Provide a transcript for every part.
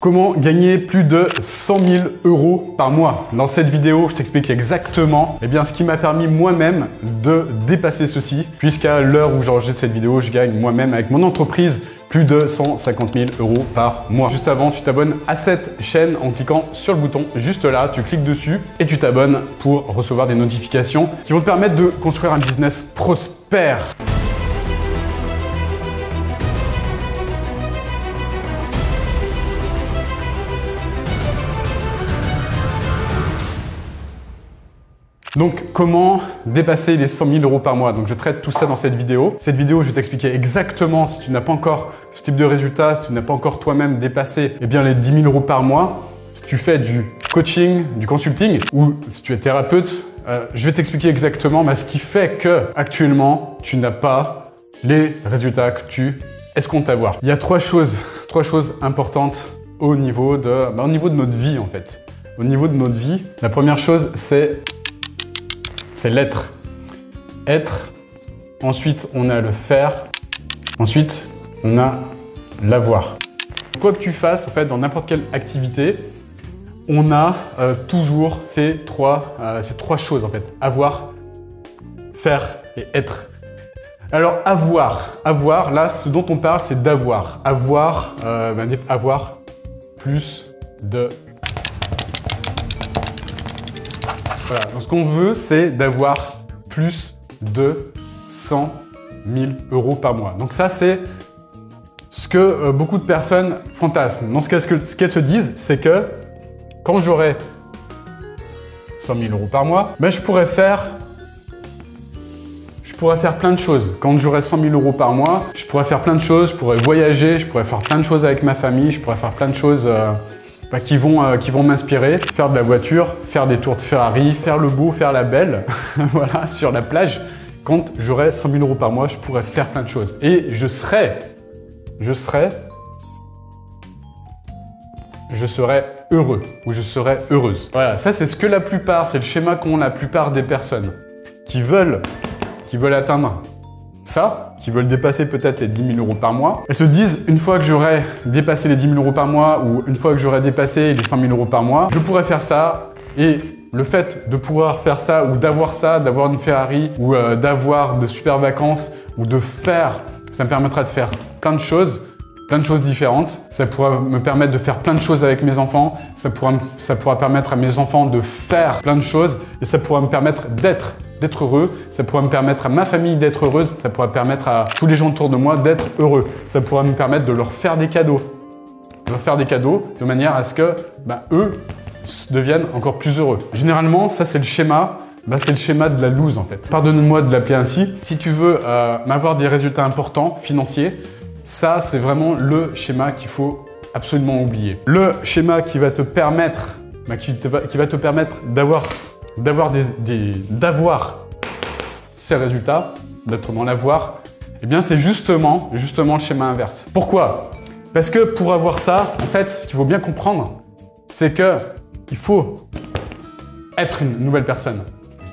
Comment gagner plus de 100 000 € par mois? Dans cette vidéo, je t'explique exactement ce qui m'a permis moi-même de dépasser ceci, puisqu'à l'heure où j'enregistre cette vidéo, je gagne moi-même avec mon entreprise plus de 150 000 € par mois. Juste avant, tu t'abonnes à cette chaîne en cliquant sur le bouton juste là, tu cliques dessus et tu t'abonnes pour recevoir des notifications qui vont te permettre de construire un business prospère. Donc, comment dépasser les 100 000 € par mois? Donc, je traite tout ça dans cette vidéo. Cette vidéo, je vais t'expliquer exactement si tu n'as pas encore ce type de résultat, si tu n'as pas encore toi-même dépassé les 10 000 € par mois, si tu fais du coaching, du consulting ou si tu es thérapeute, je vais t'expliquer exactement ce qui fait que actuellement, tu n'as pas les résultats que tu escomptes avoir. Il y a trois choses importantes au niveau de notre vie en fait. Au niveau de notre vie, la première chose, c'est l'être. Être. Ensuite, on a le faire. Ensuite, on a l'avoir. Quoi que tu fasses, en fait, dans n'importe quelle activité, on a toujours ces trois choses, en fait. Avoir, faire et être. Alors, avoir, là, ce dont on parle, c'est d'avoir. Avoir plus de... Voilà, donc ce qu'on veut, c'est d'avoir plus de 100 000 € par mois. Donc ça, c'est ce que beaucoup de personnes fantasment. Donc ce qu'elles se disent, c'est que quand j'aurai 100 000 € par mois, je pourrais faire plein de choses. Quand j'aurai 100 000 € par mois, je pourrais faire plein de choses, je pourrais voyager, je pourrais faire plein de choses avec ma famille, je pourrais faire plein de choses... qui vont m'inspirer, faire de la voiture, faire des tours de Ferrari, faire le beau, faire la belle, voilà, sur la plage. Quand j'aurai 100 000 € par mois, je pourrais faire plein de choses. Et je serai heureux ou je serai heureuse. Voilà, ça c'est c'est le schéma qu'ont la plupart des personnes qui veulent atteindre ça, qui veulent dépasser peut-être les 10 000 € par mois. Elles se disent, une fois que j'aurai dépassé les 10 000 € par mois ou une fois que j'aurai dépassé les 100 000 € par mois, je pourrai faire ça. Et le fait de pouvoir faire ça ou d'avoir ça, d'avoir une Ferrari ou d'avoir de super vacances ou de faire, ça me permettra de faire plein de choses différentes. Ça pourra me permettre de faire plein de choses avec mes enfants. Ça pourra permettre à mes enfants de faire plein de choses et ça pourra me permettre d'être heureux, ça pourra me permettre à ma famille d'être heureuse, ça pourra permettre à tous les gens autour de moi d'être heureux. Ça pourra me permettre de leur faire des cadeaux. De manière à ce que eux deviennent encore plus heureux. Généralement, ça c'est le schéma, c'est le schéma de la loose en fait. Pardonne-moi de l'appeler ainsi. Si tu veux avoir des résultats importants, financiers, ça c'est vraiment le schéma qu'il faut absolument oublier. Le schéma qui va te permettre, d'avoir ces résultats, d'être dans l'avoir, c'est justement le schéma inverse. Pourquoi? Parce que pour avoir ça, en fait, ce qu'il faut bien comprendre, c'est que il faut être une nouvelle personne.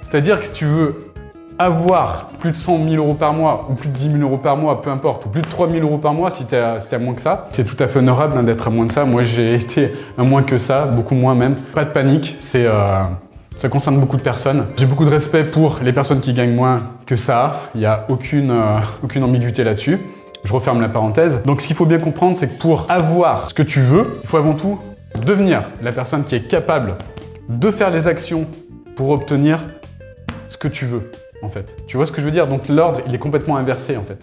C'est-à-dire que si tu veux avoir plus de 100 000 € par mois ou plus de 10 000 € par mois, peu importe, ou plus de 3 000 € par mois si tu as moins que ça, c'est tout à fait honorable d'être à moins de ça. Moi, j'ai été à moins que ça, beaucoup moins même. Pas de panique, ça concerne beaucoup de personnes. J'ai beaucoup de respect pour les personnes qui gagnent moins que ça. Il n'y a aucune ambiguïté là-dessus. Je referme la parenthèse. Donc, ce qu'il faut bien comprendre, c'est que pour avoir ce que tu veux, il faut avant tout devenir la personne qui est capable de faire les actions pour obtenir ce que tu veux, en fait. Tu vois ce que je veux dire? Donc, l'ordre, il est complètement inversé, en fait.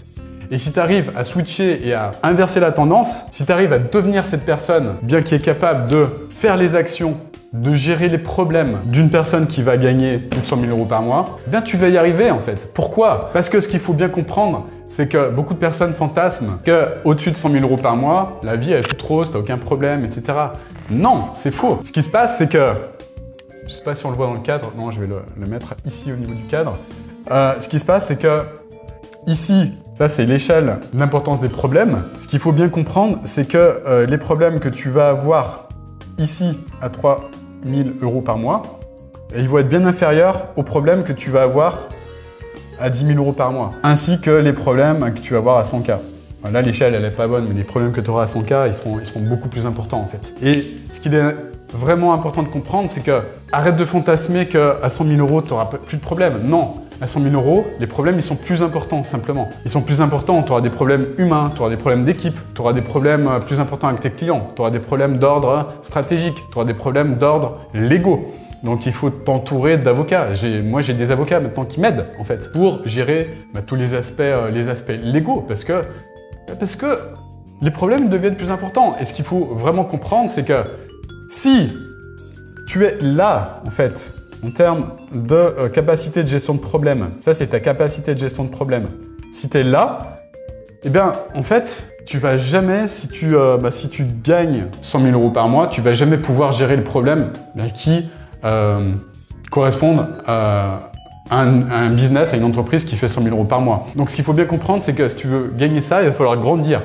Et si tu arrives à switcher et à inverser la tendance, si tu arrives à devenir cette personne qui est capable de faire les actions, de gérer les problèmes d'une personne qui va gagner plus de 100 000 € par mois, tu vas y arriver en fait. Pourquoi? Parce que ce qu'il faut bien comprendre, c'est que beaucoup de personnes fantasment qu'au-dessus de 100 000 € par mois, la vie est toute rose, t'as aucun problème, etc. Non, c'est faux. Ce qui se passe, c'est que, je sais pas si on le voit dans le cadre, non, je vais le mettre ici au niveau du cadre. Ce qui se passe, c'est que ici, ça c'est l'échelle d'importance des problèmes. Ce qu'il faut bien comprendre, c'est que les problèmes que tu vas avoir ici à 3 000 € par mois, ils vont être bien inférieurs aux problèmes que tu vas avoir à 10 000 € par mois, ainsi que les problèmes que tu vas avoir à 100 K. Là, l'échelle, elle n'est pas bonne, mais les problèmes que tu auras à 100K, ils seront beaucoup plus importants en fait. Et ce qu'il est vraiment important de comprendre, c'est que arrête de fantasmer qu'à 100 000 €, tu n'auras plus de problème. Non, à 100 000 €, les problèmes, ils sont plus importants, simplement. Ils sont plus importants, tu auras des problèmes humains, tu auras des problèmes d'équipe, tu auras des problèmes plus importants avec tes clients, tu auras des problèmes d'ordre stratégique, tu auras des problèmes d'ordre légaux. Donc il faut t'entourer d'avocats. Moi j'ai des avocats maintenant qui m'aident en fait pour gérer tous les aspects légaux parce que les problèmes deviennent plus importants. Et ce qu'il faut vraiment comprendre, c'est que si tu es là en fait en termes de capacité de gestion de problème, ça c'est ta capacité de gestion de problème. Si tu es là, eh bien en fait tu vas jamais, si tu gagnes 100 000 € par mois, tu vas jamais pouvoir gérer le problème qui correspondent à un business, à une entreprise qui fait 100 000 € par mois. Donc ce qu'il faut bien comprendre, c'est que si tu veux gagner ça, il va falloir grandir.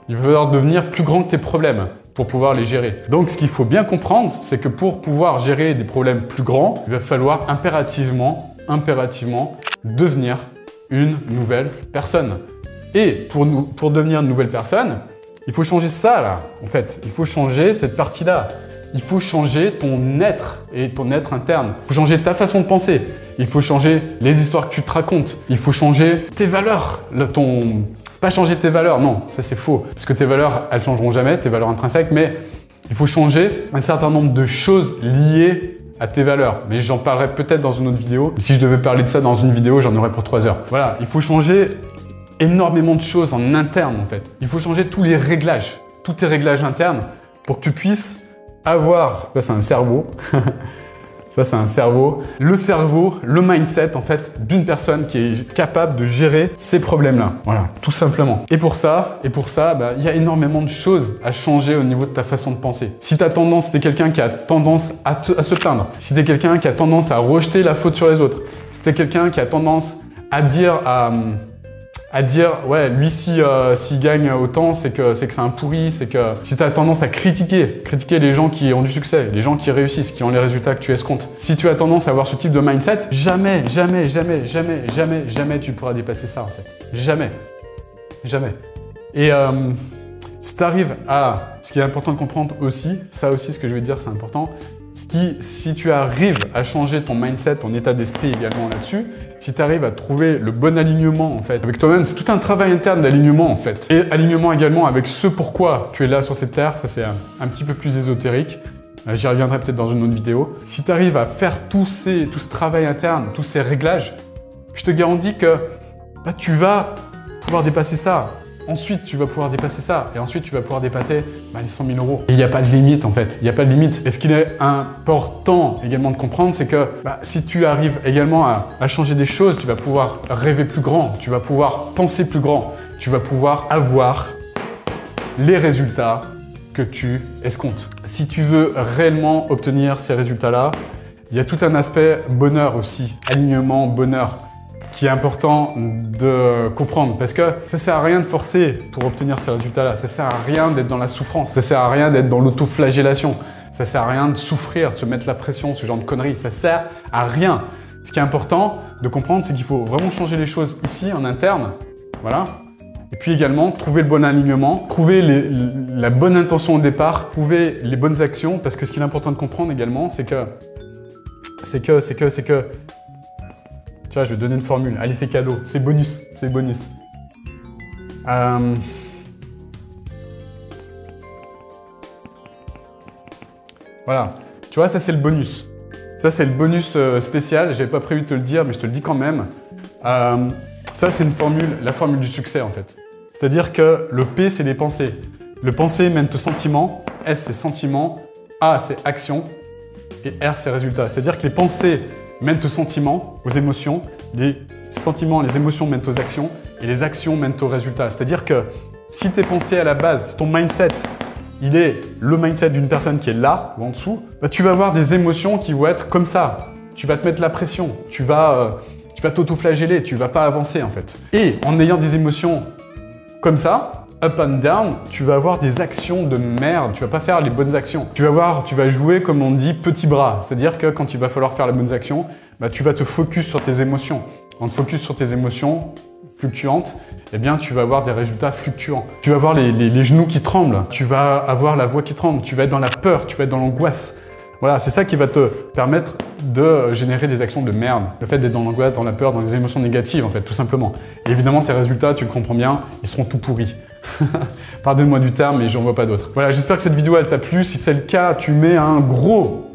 Il va falloir devenir plus grand que tes problèmes pour pouvoir les gérer. Donc ce qu'il faut bien comprendre, c'est que pour pouvoir gérer des problèmes plus grands, il va falloir impérativement devenir une nouvelle personne. Et pour devenir une nouvelle personne, il faut changer ça là, en fait. Il faut changer cette partie-là. Il faut changer ton être et ton être interne. Il faut changer ta façon de penser. Il faut changer les histoires que tu te racontes. Il faut changer tes valeurs. Pas changer tes valeurs, non, ça c'est faux. Parce que tes valeurs, elles changeront jamais, tes valeurs intrinsèques, mais il faut changer un certain nombre de choses liées à tes valeurs. Mais j'en parlerai peut-être dans une autre vidéo. Si je devais parler de ça dans une vidéo, j'en aurais pour 3 heures. Voilà, il faut changer énormément de choses en interne en fait. Il faut changer tous les réglages, tous tes réglages internes pour que tu puisses avoir, ça c'est un cerveau, ça c'est un cerveau, le mindset en fait d'une personne qui est capable de gérer ces problèmes-là. Voilà, tout simplement. Et pour ça, il y a énormément de choses à changer au niveau de ta façon de penser. Si tu es quelqu'un qui a tendance à se plaindre, si tu es quelqu'un qui a tendance à rejeter la faute sur les autres, si tu es quelqu'un qui a tendance à dire ouais, lui s'il gagne autant, c'est que c'est un pourri, c'est que si tu as tendance à critiquer les gens qui ont du succès, les gens qui réussissent, qui ont les résultats que tu escomptes. Si tu as tendance à avoir ce type de mindset, jamais tu pourras dépasser ça en fait. Jamais. Et si tu arrives à, ce qui est important de comprendre aussi, ça aussi ce que je vais te dire c'est important, si tu arrives à changer ton mindset, ton état d'esprit également là-dessus, si tu arrives à trouver le bon alignement en fait avec toi-même, c'est tout un travail interne d'alignement en fait. Et alignement également avec ce pourquoi tu es là sur cette terre, ça c'est un petit peu plus ésotérique. J'y reviendrai peut-être dans une autre vidéo. Si tu arrives à faire tout ce travail interne, tous ces réglages, je te garantis que tu vas pouvoir dépasser ça. Ensuite, tu vas pouvoir dépasser ça. Et ensuite, tu vas pouvoir dépasser les 100 000 €. Et il n'y a pas de limite, en fait. Il n'y a pas de limite. Et ce qu'il est important également de comprendre, c'est que si tu arrives également à changer des choses, tu vas pouvoir rêver plus grand. Tu vas pouvoir penser plus grand. Tu vas pouvoir avoir les résultats que tu escomptes. Si tu veux réellement obtenir ces résultats-là, il y a tout un aspect bonheur aussi. Alignement, bonheur, qui est important de comprendre parce que ça sert à rien de forcer pour obtenir ces résultats-là. Ça sert à rien d'être dans la souffrance. Ça sert à rien d'être dans l'autoflagellation. Ça sert à rien de souffrir, de se mettre la pression, ce genre de conneries. Ça sert à rien. Ce qui est important de comprendre, c'est qu'il faut vraiment changer les choses ici, en interne. Voilà. Et puis également, trouver le bon alignement, trouver la bonne intention au départ, trouver les bonnes actions parce que ce qui est important de comprendre également, c'est que je vais donner une formule. Allez, c'est cadeau. C'est bonus. C'est bonus. Voilà. Tu vois, ça, c'est le bonus. Ça, c'est le bonus spécial. Je n'avais pas prévu de te le dire, mais je te le dis quand même. Ça, c'est la formule du succès, en fait. C'est-à-dire que le P, c'est les pensées. Le pensée mène aux sentiments. S, c'est sentiments. A, c'est action. Et R, c'est résultat. C'est-à-dire que les pensées mènent aux sentiments, aux émotions, les sentiments, les émotions mènent aux actions et les actions mènent aux résultats. C'est-à-dire que si tes pensées à la base, si ton mindset, il est le mindset d'une personne qui est là ou en dessous, tu vas avoir des émotions qui vont être comme ça. Tu vas te mettre la pression, tu vas t'auto-flageller, tu vas pas avancer en fait. Et en ayant des émotions comme ça, up and down, tu vas avoir des actions de merde, tu vas pas faire les bonnes actions. Tu vas jouer comme on dit petit bras, c'est-à-dire que quand il va falloir faire les bonnes actions, tu vas te focus sur tes émotions. en te focus sur tes émotions fluctuantes, eh bien, tu vas avoir des résultats fluctuants. Tu vas avoir les genoux qui tremblent, tu vas avoir la voix qui tremble, tu vas être dans la peur, tu vas être dans l'angoisse. Voilà, c'est ça qui va te permettre de générer des actions de merde. Le fait d'être dans l'angoisse, dans la peur, dans les émotions négatives, en fait, tout simplement. Et évidemment, tes résultats, tu le comprends bien, ils seront tout pourris. Pardonne-moi du terme, mais j'en vois pas d'autres. Voilà, j'espère que cette vidéo, elle t'a plu. Si c'est le cas, tu mets un gros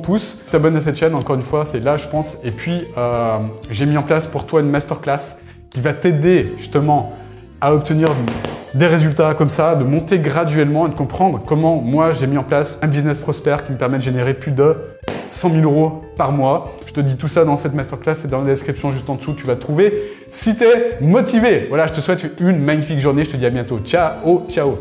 pouce. Tu t'abonnes à cette chaîne, encore une fois, c'est là, je pense. Et puis, j'ai mis en place pour toi une masterclass qui va t'aider, justement, à obtenir des résultats comme ça, de monter graduellement et de comprendre comment moi j'ai mis en place un business prospère qui me permet de générer plus de 100 000 euros par mois. Je te dis tout ça dans cette masterclass, c'est dans la description juste en dessous, tu vas trouver si tu es motivé. Voilà, je te souhaite une magnifique journée, je te dis à bientôt. Ciao, ciao.